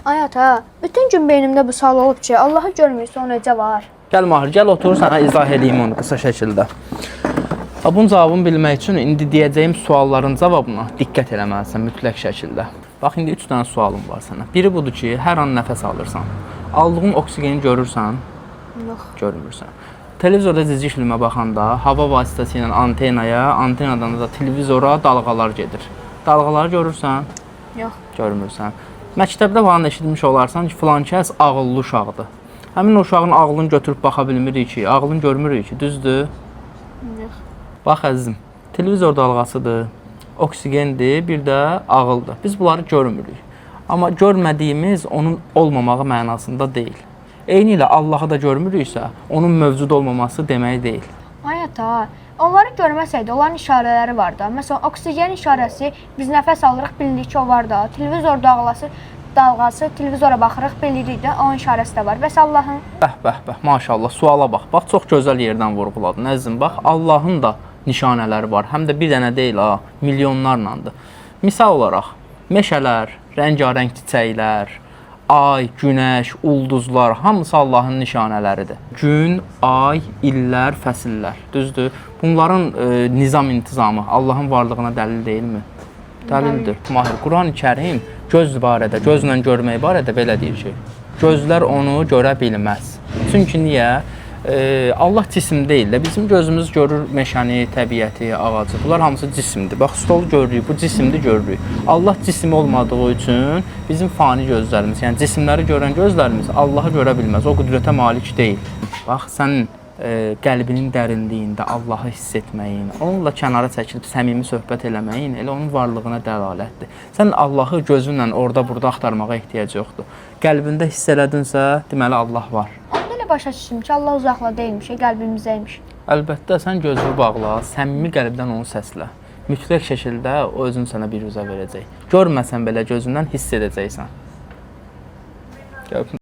Ay ata, bütün gün beynimdə bu sual olub ki, Allahı görmürsə o necə var? Gəl Mahir, gəl otur sənə izah edeyim onu qısa şəkildə. Bunun cavabını bilmək üçün indi deyəcəyim sualların cavabına diqqət eləməlisən mütləq şəkildə. Bax, indi 3 dənə sualım var sənə. Biri budur ki, hər an nəfəs alırsan. Aldığın oksigeni görürsən? Yox. Görmürsən. Televizorda cizgi filmə baxanda hava vasitəsilə antenaya, antenadan da televizora dalğalar gedir. Dalğaları görürsən? Yox. Görmürsən. Məktəbdə falan eşitmiş olarsan ki, filan kəs ağıllı uşaqdır. Həmin o uşağın ağlını götürüb baxa bilmirik ki, ağlını görmürük ki, düzdür? Yox. Bax əzizim, televizor dalğasıdır, oksigendir, bir də ağıldır. Biz bunları görmürük. Amma görmədiyimiz onun olmamağı mənasında deyil. Eyni ilə Allahı da görmürüksə, onun mövcud olmaması demək deyil. Ay ata, onları görməsəydi, onların işarələri var da. Məsələn, oksigen işarəsi, biz nəfəs alırıq, bilirik ki, o var da. Televizor dalğası, televizora baxırıq, bilirik də, onun işarəsi də var. Bəs Allahın? Bəh, maşallah, suala bax. Bax, çox gözəl yerdən vurğuladın, əzizim. Bax, Allahın da nişanələri var. Həm də bir dənə deyil, ha, milyonlarlandır. Misal olaraq, meşələr, rəngarəng çiçəklər, ay, günəş, ulduzlar, hamısı Allahın nişanələridir. Gün, ay, illər, fəsillər, düzdür? Bunların nizam intizamı Allahın varlığına dəlil deyilmi? Dəlildir. Mahir, Quran-ı Kərim göz barədə, gözlə görmək barədə belə deyir ki, gözlər onu görə bilməz. Çünki niyə? Allah cisim deyil də, bizim gözümüz görür meşəni, təbiəti, ağacı. Bunlar hamısı cisimdir. Bax, stolu görürük, bu cisimdir görürük. Allah cisim olmadığı üçün bizim fani gözlərimiz, yəni cisimləri görən gözlərimiz Allahı görə bilməz. O qüdrətə malik deyil. Bax, sənin qəlbinin dərinliyində Allahı hiss etməyin, onunla kənara çəkilib səmimi söhbət eləməyin, elə onun varlığına dəlalətdir. Sən Allahı gözünlə orada-burada axtarmağa ehtiyac yoxdur. Qəlbində hiss elədinsə, deməli Allah var. Başa düşdüm ki, Allah uzaqla deyilmiş, qəlbimizdəymiş. Əlbəttə, sən gözünü bağla, səmimi qəlbdən onu səslə. Mütləq şəkildə o özünü sənə bir üzə verəcək. Görməsən belə gözündən hiss edəcəksən.